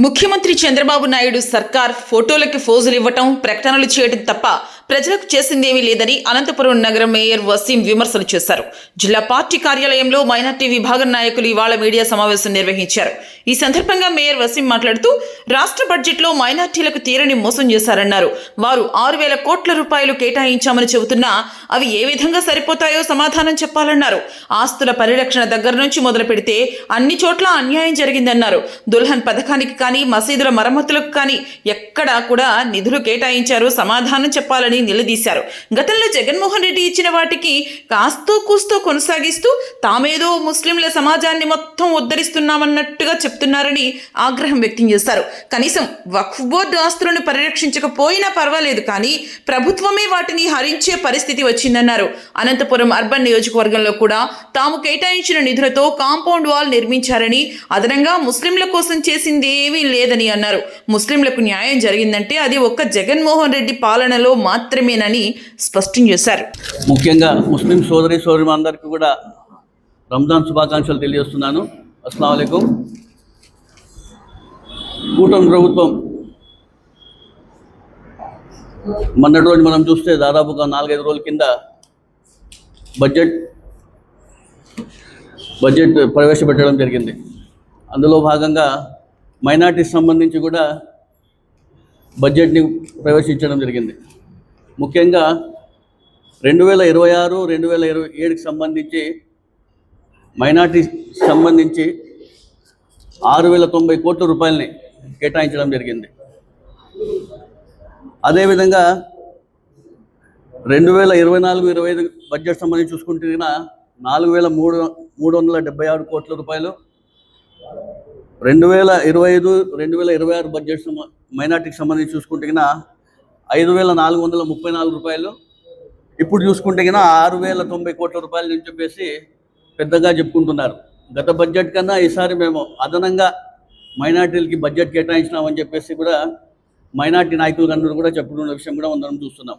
ముఖ్యమంత్రి చంద్రబాబు నాయుడు సర్కార్ ఫోటోలకి ఫోజులు ఇవ్వటం, ప్రకటనలు చేయడం తప్ప ప్రజలకు చేసిందేమీ లేదని అనంతపురం నగర మేయర్ వసీం విమర్శలు చేశారు. జిల్లా పార్టీ కార్యాలయంలో మైనార్టీ విభాగం నాయకులు ఇవాళ మీడియా సమావేశం నిర్వహించారు. ఈ సందర్భంగా మేయర్ వసీం మాట్లాడుతూ రాష్ట్ర బడ్జెట్లో మైనార్టీలకు తీరని మోసం చేశారన్నారు. వారు 6,000 కోట్ల రూపాయలు కేటాయించామని చెబుతున్నా అవి ఏ విధంగా సరిపోతాయో సమాధానం చెప్పాలన్నారు. ఆస్తుల పరిరక్షణ దగ్గర నుంచి మొదలు పెడితే అన్ని చోట్ల అన్యాయం జరిగిందన్నారు. దుల్హన్ పథకానికి కానీ మసీదుల మరమ్మతులకు కానీ ఎక్కడా కూడా నిధులు కేటాయించారు, సమాధానం చెప్పాలని నిలదీశారు. గతంలో జగన్మోహన్ రెడ్డి ఇచ్చిన వాటికి కాస్తో కూస్తో కొనసాగిస్తూ తామేదో ముస్లింల సమాజాన్ని మొత్తం ఉద్ధరిస్తున్నామన్నట్టుగా చెప్తున్నారని ఆగ్రహం వ్యక్తం చేశారు. కనీసం వక్ఫ్ బోర్డు ఆస్తులను పరిరక్షించకపోయినా పర్వాలేదు, కానీ ప్రభుత్వమే వాటిని హరించే పరిస్థితి వచ్చిందన్నారు. అనంతపురం అర్బన్ నియోజకవర్గంలో కూడా తాము కేటాయించిన నిధులతో కాంపౌండ్ వాల్ నిర్మించారని, అదనంగా ముస్లింల కోసం చేసింది ఏమీ లేదని అన్నారు. ముస్లింలకు న్యాయం జరిగిందంటే అది ఒక్క జగన్మోహన్ రెడ్డి పాలనలో మాత్రమేనని స్పష్టం చేశారు. ముఖ్యంగా ముస్లిం సోదరులందరికీ కూడా రంజాన్ శుభాకాంక్షలు తెలియజేస్తున్నాను. అస్సలాము అలైకుం. కూటమి ప్రభుత్వం మొన్నటి రోజు మనం చూస్తే దాదాపుగా 4-5 రోజుల కింద బడ్జెట్ ప్రవేశపెట్టడం జరిగింది. అందులో భాగంగా మైనార్టీకి సంబంధించి కూడా బడ్జెట్ని ప్రవేశించడం జరిగింది. ముఖ్యంగా 2026-2027కి సంబంధించి మైనార్టీ సంబంధించి 6,090 కోట్ల రూపాయలని కేటాయించడం జరిగింది. అదేవిధంగా 2024-25 బడ్జెట్ సంబంధించి చూసుకుంటే 4,376 కోట్ల రూపాయలు, 2025-2026 బడ్జెట్ మైనార్టీకి సంబంధించి చూసుకుంటే 5,434 రూపాయలు, ఇప్పుడు చూసుకుంటే 6,090 కోట్ల రూపాయలు అని చెప్పేసి పెద్దగా చెప్పుకుంటున్నారు. గత బడ్జెట్ కన్నా ఈసారి మేము అదనంగా మైనార్టీలకి బడ్జెట్ కేటాయించినామని చెప్పేసి కూడా మైనార్టీ నాయకులందరూ కూడా చెప్పుకున్న విషయం కూడా అందరం చూస్తున్నాం.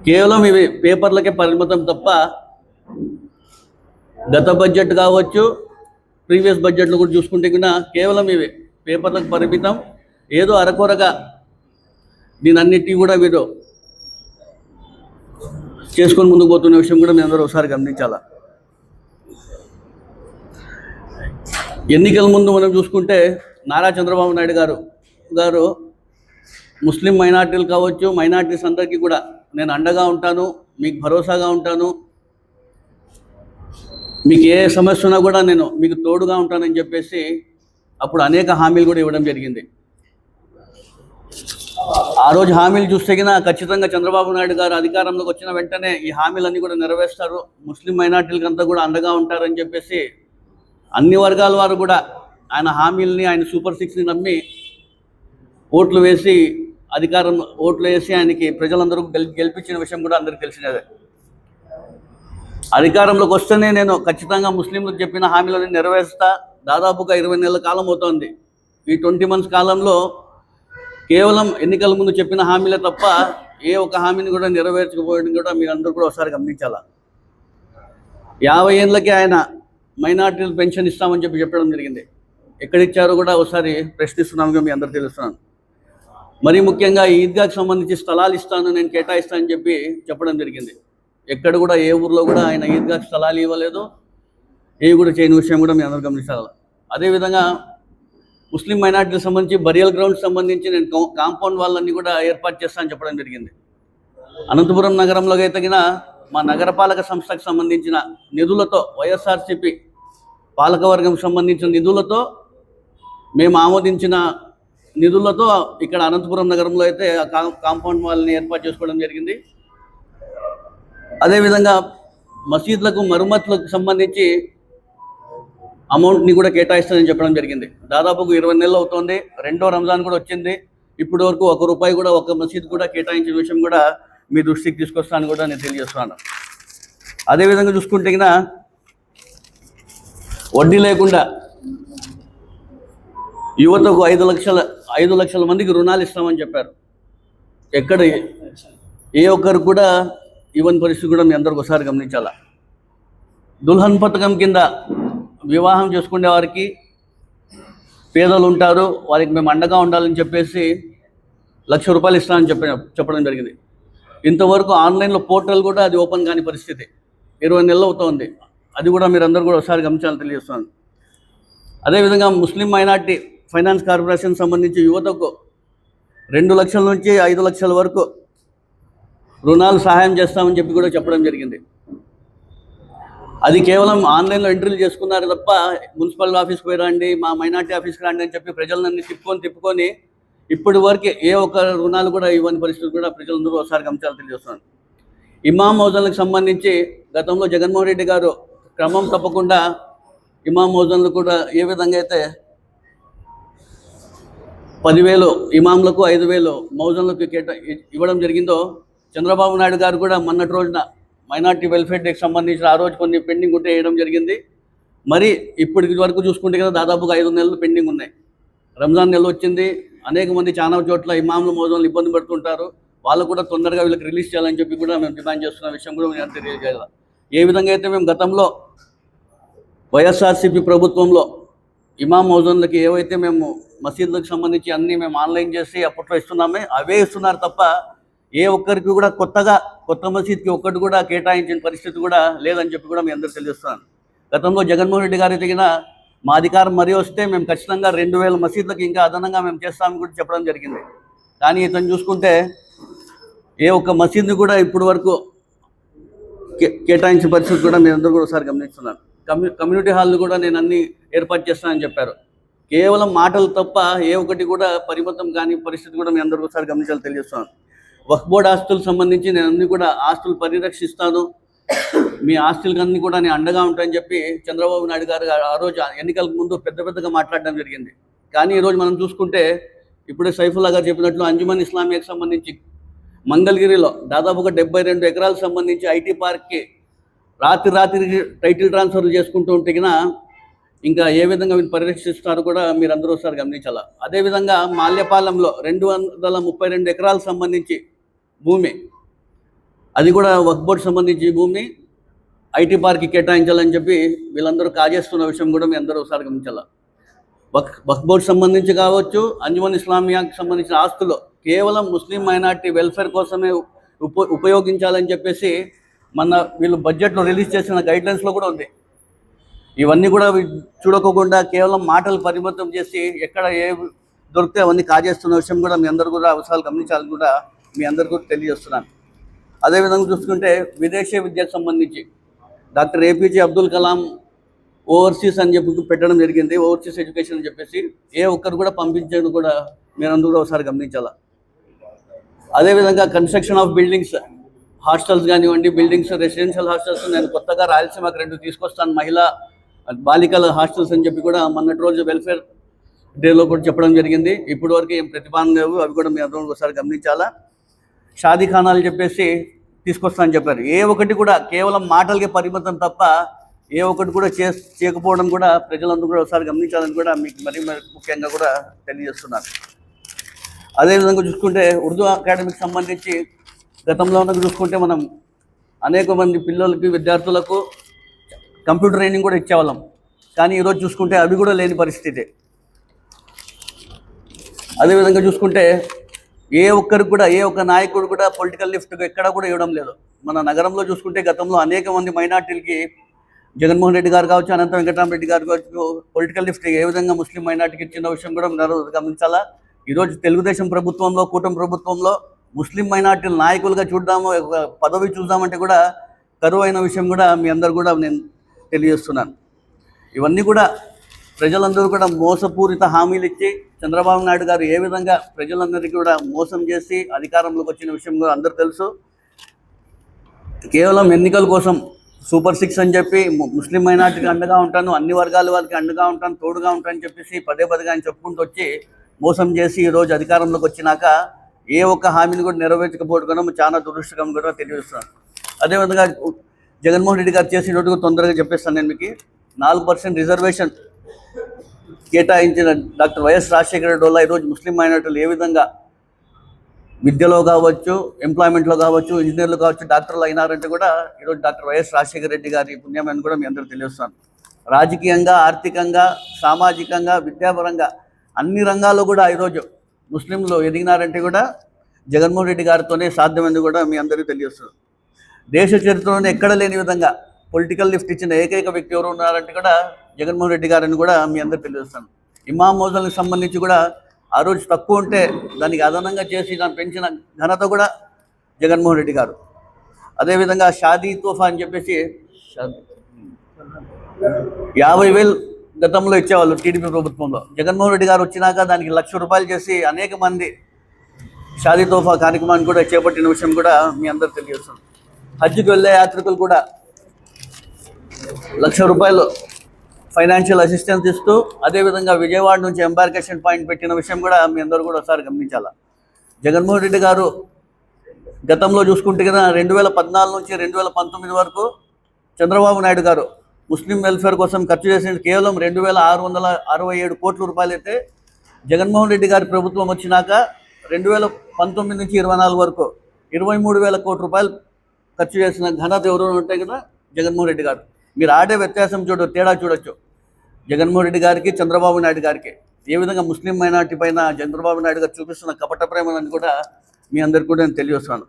కేవలం ఇవి పేపర్లకే పరిమితం తప్ప గత బడ్జెట్ కావచ్చు, ప్రీవియస్ బడ్జెట్లో కూడా చూసుకుంటే కూడా కేవలం ఇవి పేపర్లకు పరిమితం. ఏదో అరకొరగా దీనన్నిటి కూడా వీరు చేసుకొని ముందుకు పోతున్న విషయం కూడా మీ అందరూ ఒకసారి గమనించాలా. ఎన్నికల ముందు మనం చూసుకుంటే నారా చంద్రబాబు నాయుడు గారు ముస్లిం మైనార్టీలు కావచ్చు, మైనార్టీస్ అందరికీ కూడా నేను అండగా ఉంటాను, మీకు భరోసాగా ఉంటాను, మీకు ఏ సమస్య ఉన్నా కూడా నేను మీకు తోడుగా ఉంటానని చెప్పేసి అప్పుడు అనేక హామీలు కూడా ఇవ్వడం జరిగింది. ఆ రోజు హామీలు చూస్తే ఖచ్చితంగా చంద్రబాబు నాయుడు గారు అధికారంలోకి వచ్చిన వెంటనే ఈ హామీలన్నీ కూడా నెరవేరుస్తారు, ముస్లిం మైనార్టీలకంతా కూడా అండగా ఉంటారని చెప్పేసి అన్ని వర్గాల వారు కూడా ఆయన హామీలని, ఆయన సూపర్ 6ని నమ్మి ఓట్లు వేసి ఆయనకి ప్రజలందరూ గెలిపించిన విషయం కూడా అందరికీ తెలిసినదే. అధికారంలోకి వస్తేనే నేను ఖచ్చితంగా ముస్లింలకు చెప్పిన హామీలను నెరవేరుస్తా. దాదాపుగా 20 నెలల కాలం అవుతోంది. ఈ 20 మంత్స్ కాలంలో కేవలం ఎన్నికల ముందు చెప్పిన హామీలే తప్ప ఏ ఒక్క హామీని కూడా నెరవేర్చకపోవడం కూడా మీరందరూ కూడా ఒకసారి గమనించాలా. 50 ఏళ్ళకి ఆయన మైనార్టీలు పెన్షన్ ఇస్తామని చెప్పడం జరిగింది. ఎక్కడిచ్చారో కూడా ఒకసారి ప్రశ్నిస్తున్నానుగా మీ అందరూ తెలుస్తున్నాను. మరీ ముఖ్యంగా ఈద్గాకి సంబంధించి స్థలాలు ఇస్తాను, నేను కేటాయిస్తానని చెప్పడం జరిగింది. ఎక్కడ కూడా ఏ ఊర్లో కూడా ఆయన ఈద్గాకి స్థలాలు ఇవ్వలేదు, ఏవి కూడా చేయని విషయం కూడా మీ అందరూ గమనించాలి. అదేవిధంగా ముస్లిం మైనార్టీలకు సంబంధించి బరియల్ గ్రౌండ్స్ సంబంధించి నేను కాంపౌండ్ వాళ్ళన్నీ కూడా ఏర్పాటు చేస్తానని చెప్పడం జరిగింది. అనంతపురం నగరంలో అయితే మా నగరపాలక సంస్థకు సంబంధించిన నిధులతో, వైఎస్ఆర్సీపీ పాలకవర్గం సంబంధించిన నిధులతో, మేము ఆమోదించిన నిధులతో ఇక్కడ అనంతపురం నగరంలో అయితే కాంపౌండ్ వాళ్ళని ఏర్పాటు చేసుకోవడం జరిగింది. అదేవిధంగా మసీదులకు మరమ్మతులకు సంబంధించి అమౌంట్ని కూడా కేటాయిస్తానని చెప్పడం జరిగింది. దాదాపుగా 20 నెలలు అవుతోంది. 2వ రంజాన్ కూడా వచ్చింది. ఇప్పటి వరకు ₹1 కూడా ఒక్క మసీద్ కూడా కేటాయించిన విషయం కూడా మీ దృష్టికి తీసుకొస్తాను కూడా నేను తెలియజేస్తున్నాను. అదేవిధంగా చూసుకుంటే వడ్డీ లేకుండా యువతకు 5 లక్షల మందికి రుణాలు ఇస్తామని చెప్పారు. ఎక్కడ ఏ ఒక్కరు కూడా ఇవ్వని పరిస్థితి కూడా మీ అందరికి ఒకసారి గమనించాలా. దుల్హన్ పథకం కింద వివాహం చేసుకునే వారికి పేదలు ఉంటారు, వారికి మేము అండగా ఉండాలని చెప్పేసి ₹1,00,000 ఇస్తామని చెప్పడం జరిగింది. ఇంతవరకు ఆన్లైన్లో పోర్టల్ కూడా అది ఓపెన్ కాని పరిస్థితి. 20 నెలలు అవుతోంది. అది కూడా మీరందరూ కూడా ఒకసారి గమనించాలని తెలియజేస్తున్నాను. అదేవిధంగా ముస్లిం మైనార్టీ ఫైనాన్స్ కార్పొరేషన్ సంబంధించి యువతకు 2 లక్షల నుంచి 5 లక్షల వరకు రుణాలు సహాయం చేస్తామని చెప్పి కూడా చెప్పడం జరిగింది. అది కేవలం ఆన్లైన్లో ఎంట్రీలు చేసుకున్నారు తప్ప మున్సిపల్ ఆఫీస్కి పోయి రండి, మా మైనార్టీ ఆఫీస్కి రండి అని చెప్పి ప్రజలన్నీ తిప్పుకొని ఇప్పటి వరకు ఏ ఒక్క రుణాలు కూడా ఇవ్వని పరిస్థితి కూడా ప్రజలందరూ ఒకసారి గమనించాలని తెలియజేస్తున్నాను. ఇమాం మౌజన్లకు సంబంధించి గతంలో జగన్మోహన్ రెడ్డి గారు క్రమం తప్పకుండా ఇమాం మౌజన్లు కూడా ఏ విధంగా అయితే 10,000 ఇమాంలకు 5,000 మౌజన్లకు ఇవ్వడం జరిగిందో, చంద్రబాబు నాయుడు గారు కూడా మొన్నటి రోజున మైనార్టీ వెల్ఫేర్ డేకి సంబంధించిన ఆ రోజు కొన్ని పెండింగ్ ఉంటే వేయడం జరిగింది. మరి ఇప్పటికి వరకు చూసుకుంటే కదా దాదాపుగా 5 నెలలు పెండింగ్ ఉన్నాయి. రంజాన్ నెల వచ్చింది, అనేక మంది చాలా చోట్ల ఇమాంలు మౌజన్లు ఇబ్బంది పడుతుంటారు. వాళ్ళు కూడా తొందరగా వీళ్ళకి రిలీజ్ చేయాలని చెప్పి కూడా మేము డిమాండ్ చేస్తున్న విషయం కూడా మేము తెలియజేయాలి. ఏ విధంగా అయితే మేము గతంలో వైఎస్ఆర్సీపీ ప్రభుత్వంలో ఇమాం మౌజన్లకి ఏవైతే మేము మసీదులకు సంబంధించి అన్నీ మేము ఆన్లైన్ చేసి అప్పట్లో ఇస్తున్నామే అవే ఇస్తున్నారు తప్ప ఏ ఒక్కరికి కూడా కొత్త మసీద్కి ఒక్కటి కూడా కేటాయించిన పరిస్థితి కూడా లేదని చెప్పి కూడా మీ అందరూ తెలియజేస్తున్నాను. గతంలో జగన్మోహన్ రెడ్డి గారి తగిన మా అధికారం మరీ వస్తే మేము ఖచ్చితంగా 2,000 మసీదులకు ఇంకా అదనంగా మేము చేస్తామని కూడా చెప్పడం జరిగింది. కానీ ఇతను చూసుకుంటే ఏ ఒక్క మసీద్ని కూడా ఇప్పటి వరకు కేటాయించిన పరిస్థితి కూడా మీరు అందరూ కూడా ఒకసారి గమనిస్తున్నాను. కమ్యూనిటీ హాల్ని కూడా నేను అన్ని ఏర్పాటు చేస్తానని చెప్పారు. కేవలం మాటలు తప్ప ఏ ఒక్కటి కూడా పరిమితం కాని పరిస్థితి కూడా మీ అందరూ ఒకసారి గమనించాలని తెలియజేస్తున్నాను. వక్ఫ్ బోర్డ్ ఆస్తులకు సంబంధించి నేను అన్ని కూడా ఆస్తులు పరిరక్షిస్తాను, మీ ఆస్తులకు అన్ని కూడా నేను అండగా ఉంటానని చెప్పి చంద్రబాబు నాయుడు గారు ఆ రోజు ఎన్నికలకు ముందు పెద్దగా మాట్లాడడం జరిగింది. కానీ ఈరోజు మనం చూసుకుంటే ఇప్పుడే సైఫుల్లా గారు చెప్పినట్లు అంజుమన్ ఇస్లామియాకి సంబంధించి మంగళగిరిలో దాదాపుగా 72 ఎకరాలకు సంబంధించి ఐటీ పార్క్కి రాత్రి టైటిల్ ట్రాన్స్ఫర్లు చేసుకుంటూ ఉంటే ఇంకా ఏ విధంగా వీళ్ళు పరిరక్షిస్తారో కూడా మీరు అందరూ ఒకసారి గమనించాలా. అదేవిధంగా మాల్యపాలెంలో 232 ఎకరాలకు సంబంధించి భూమి, అది కూడా వక్ఫ్ బోర్డు సంబంధించి భూమి ఐటీ పార్క్కి కేటాయించాలని చెప్పి వీళ్ళందరూ కాజేస్తున్న విషయం కూడా మీ అందరూ ఒకసారి గమనించాలా. వక్ఫ్ బోర్డు సంబంధించి కావచ్చు, అంజుమన్ ఇస్లామియాకి సంబంధించిన ఆస్తులు కేవలం ముస్లిం మైనార్టీ వెల్ఫేర్ కోసమే ఉపయోగించాలని చెప్పేసి వీళ్ళు బడ్జెట్లో రిలీజ్ చేసిన గైడ్లైన్స్లో కూడా ఉంది. ఇవన్నీ కూడా చూడకోకుండా కేవలం మాటలు పరిమితం చేసి ఎక్కడ ఏ దొరికితే అవన్నీ కాజేస్తున్న విషయం కూడా మీ అందరూ కూడా అవసరాలు గమనించాలని కూడా మీ అందరికీ కూడా తెలియజేస్తున్నాను. అదేవిధంగా చూసుకుంటే విదేశీ విద్యకు సంబంధించి doctor APJ Abdul Kalam overseas అని చెప్పి పెట్టడం జరిగింది, ఓవర్సీస్ ఎడ్యుకేషన్ అని చెప్పేసి. ఏ ఒక్కరు కూడా పంపించడం కూడా మీరందరూ కూడా ఒకసారి గమనించాలా. అదేవిధంగా కన్స్ట్రక్షన్ ఆఫ్ బిల్డింగ్స్, హాస్టల్స్ కానివ్వండి, బిల్డింగ్స్, రెసిడెన్షియల్ హాస్టల్స్ నేను కొత్తగా రాయలసీమకు 2 తీసుకొస్తాను, మహిళా బాలికల హాస్టల్స్ అని చెప్పి కూడా మొన్నటి రోజు వెల్ఫేర్ డేలో కూడా చెప్పడం జరిగింది. ఇప్పటి వరకు ఏం ప్రతిపాదన లేవు, అవి కూడా మీ అందరూ ఒకసారి గమనించాలా. షాదీఖానాలు చెప్పేసి తీసుకొస్తానని చెప్పారు. ఏ ఒకటి కూడా కేవలం మాటలకే పరిమితం తప్ప ఏ ఒకటి కూడా చేయకపోవడం కూడా ప్రజలందరూ కూడా ఒకసారి గమనించాలని కూడా మీకు మరీ ముఖ్యంగా కూడా తెలియజేస్తున్నారు. అదేవిధంగా చూసుకుంటే ఉర్దూ అకాడమీకి సంబంధించి గతంలో చూసుకుంటే మనం అనేక మంది పిల్లలకి, విద్యార్థులకు కంప్యూటర్ ట్రైనింగ్ కూడా ఇచ్చేవాళ్ళం. కానీ ఈరోజు చూసుకుంటే అవి కూడా లేని పరిస్థితి. అదేవిధంగా చూసుకుంటే ఏ ఒక్కరికి కూడా ఏ ఒక్క నాయకుడు కూడా పొలిటికల్ లిఫ్ట్ ఎక్కడ కూడా ఇవ్వడం లేదు. మన నగరంలో చూసుకుంటే గతంలో అనేక మంది మైనార్టీలకి జగన్మోహన్ రెడ్డి గారు కావచ్చు, అనంత వెంకటరామరెడ్డి గారు కావచ్చు, పొలిటికల్ లిఫ్ట్ ఏ విధంగా ముస్లిం మైనార్టీకి ఇచ్చిన విషయం కూడా మీరు గమనించాలా. ఈరోజు తెలుగుదేశం ప్రభుత్వంలో, కూటమి ప్రభుత్వంలో ముస్లిం మైనార్టీల నాయకులుగా చూద్దాము, పదవి చూద్దామంటే కూడా కరువు అయిన విషయం కూడా మీ అందరు కూడా నేను తెలియజేస్తున్నాను. ఇవన్నీ కూడా ప్రజలందరూ కూడా మోసపూరిత హామీలు ఇచ్చి చంద్రబాబు నాయుడు గారు ఏ విధంగా ప్రజలందరికీ కూడా మోసం చేసి అధికారంలోకి వచ్చిన విషయం కూడా అందరూ తెలుసు. కేవలం ఎన్నికల కోసం సూపర్ 6 అని చెప్పి ముస్లిం మైనార్టీకి అండగా ఉంటాను, అన్ని వర్గాల వారికి అండగా ఉంటాను, తోడుగా ఉంటానని చెప్పేసి పదే ఆయన చెప్పుకుంటూ వచ్చి మోసం చేసి ఈరోజు అధికారంలోకి వచ్చినాక ఏ ఒక్క హామీని కూడా నెరవేర్చకపోవడం చాలా దురదృష్టకరం కూడా తెలియజేస్తున్నాను. అదేవిధంగా జగన్మోహన్ రెడ్డి గారు చేసినట్టుగా తొందరగా చెప్పేస్తాను నేను మీకు. 4% రిజర్వేషన్ కేటాయించిన డాక్టర్ వైఎస్ రాజశేఖర రెడ్డి వల్ల ఈరోజు ముస్లిం మైనార్టీలు ఏ విధంగా విద్యలో కావచ్చు, ఎంప్లాయ్మెంట్లో కావచ్చు, ఇంజనీర్లు కావచ్చు, డాక్టర్లు అయినారంటే కూడా ఈరోజు డాక్టర్ వైఎస్ రాజశేఖర రెడ్డి గారి పుణ్యమని కూడా మీ అందరూ తెలియజేస్తాను. రాజకీయంగా, ఆర్థికంగా, సామాజికంగా, విద్యాపరంగా అన్ని రంగాల్లో కూడా ఈరోజు ముస్లింలు ఎదిగినారంటే కూడా జగన్మోహన్ రెడ్డి గారితోనే సాధ్యమని కూడా మీ అందరికీ తెలియజేస్తున్నారు. దేశ చరిత్రలోనే ఎక్కడ లేని విధంగా పొలిటికల్ లిఫ్ట్ ఇచ్చిన ఏకైక వ్యక్తి ఎవరు ఉన్నారంటే కూడా జగన్మోహన్ రెడ్డి గారని కూడా మీ అందరికీ తెలియజేస్తాను. ఇమాం మౌజులకు సంబంధించి కూడా ఆ రోజు తక్కువ ఉంటే దానికి అదనంగా చేసి దాన్ని పెంచిన ఘనత కూడా జగన్మోహన్ రెడ్డి గారు. అదేవిధంగా షాదీ తోఫా అని చెప్పేసి 50,000 గతంలో ఇచ్చేవాళ్ళు టీడీపీ ప్రభుత్వంలో. జగన్మోహన్ రెడ్డి గారు వచ్చినాక దానికి ₹1,00,000 చేసి అనేక మంది షాదీ తోఫా కార్యక్రమాన్ని కూడా చేపట్టిన విషయం కూడా మీ అందరూ తెలియజేస్తుంది. హజ్కి వెళ్ళే యాత్రికులు కూడా ₹1,00,000 ఫైనాన్షియల్ అసిస్టెన్స్ ఇస్తూ, అదేవిధంగా విజయవాడ నుంచి ఎంబార్కేషన్ పాయింట్ పెట్టిన విషయం కూడా మీ అందరూ కూడా ఒకసారి గమనించాలా. జగన్మోహన్ రెడ్డి గారు గతంలో చూసుకుంటే కదా 2014 నుంచి 2019 వరకు చంద్రబాబు నాయుడు గారు ముస్లిం వెల్ఫేర్ కోసం ఖర్చు చేసిన కేవలం 2,667 కోట్ల రూపాయలు అయితే, జగన్మోహన్ రెడ్డి గారి ప్రభుత్వం వచ్చినాక 2019 నుంచి 24 వరకు 23,000 కోట్ల రూపాయలు ఖర్చు చేసిన ఘనత ఎవరు ఉంటాయి కదా జగన్మోహన్ రెడ్డి గారు. మీరు ఆడే వ్యత్యాసం తేడా చూడొచ్చు జగన్మోహన్ రెడ్డి గారికి, చంద్రబాబు నాయుడు గారికి. ఏ విధంగా ముస్లిం మైనార్టీ పైన చంద్రబాబు నాయుడు గారు చూపిస్తున్న కపట ప్రేమని కూడా మీ అందరికీ కూడా నేను తెలియజేస్తున్నాను.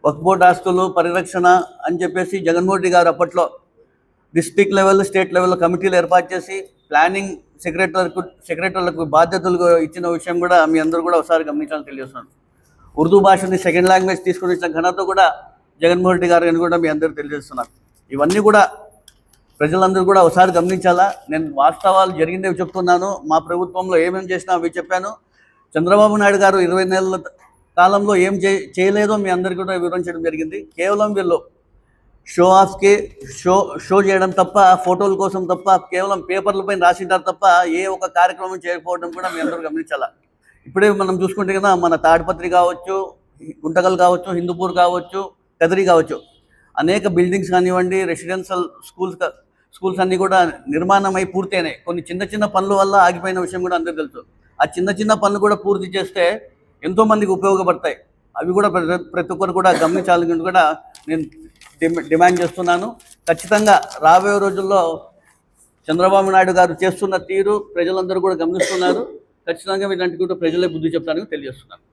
వక్ఫ్ బోర్డు ఆస్తులు పరిరక్షణ అని చెప్పేసి జగన్మోహన్ రెడ్డి గారు అప్పట్లో డిస్ట్రిక్ట్ లెవెల్, స్టేట్ లెవెల్లో కమిటీలు ఏర్పాటు చేసి ప్లానింగ్ సెక్రటరీలకు బాధ్యతలు ఇచ్చిన విషయం కూడా మీ అందరూ కూడా ఒకసారి గమనించాలని తెలియజేస్తున్నాను. ఉర్దూ భాషని సెకండ్ లాంగ్వేజ్ తీసుకుని వచ్చిన ఘనత కూడా జగన్మోహన్ రెడ్డి గారు అని కూడా మీ అందరూ తెలియజేస్తున్నారు. ఇవన్నీ కూడా ప్రజలందరూ కూడా ఒకసారి గమనించాలా. నేను వాస్తవాలు జరిగిందేవి చెప్తున్నాను. మా ప్రభుత్వంలో ఏమేమి చేసినా అవి చెప్పాను. చంద్రబాబు నాయుడు గారు 20 నెలల కాలంలో ఏం చేయలేదో మీ అందరికీ కూడా వివరించడం జరిగింది. కేవలం వీళ్ళు షో చేయడం తప్ప, ఫోటోల కోసం తప్ప, కేవలం పేపర్లపైన రాసింటారు తప్ప ఏ ఒక్క కార్యక్రమం చేయకపోవడం కూడా మీ అందరూ గమనించాలా. ఇప్పుడే మనం చూసుకుంటే కదా మన తాడిపత్రి కావచ్చు, గుంటకల్ కావచ్చు, హిందూపూర్ కావచ్చు, కదిరి కావచ్చు, అనేక బిల్డింగ్స్ కానివ్వండి, రెసిడెన్షియల్ స్కూల్స్ అన్నీ కూడా నిర్మాణమై పూర్తయినాయి. కొన్ని చిన్న చిన్న పనుల వల్ల ఆగిపోయిన విషయం కూడా అందరికీ తెలుసు. ఆ చిన్న చిన్న పనులు కూడా పూర్తి చేస్తే ఎంతోమందికి ఉపయోగపడతాయి. అవి కూడా ప్రతి ఒక్కరు కూడా గమనించాలని కూడా నేను డిమాండ్ చేస్తున్నాను. ఖచ్చితంగా రాబోయే రోజుల్లో చంద్రబాబు నాయుడు గారు చేస్తున్న తీరు ప్రజలందరూ కూడా గమనిస్తున్నారు. ఖచ్చితంగా ఇలాంటి కూడా ప్రజలే బుద్ధి చెప్తానని తెలియజేస్తున్నాను.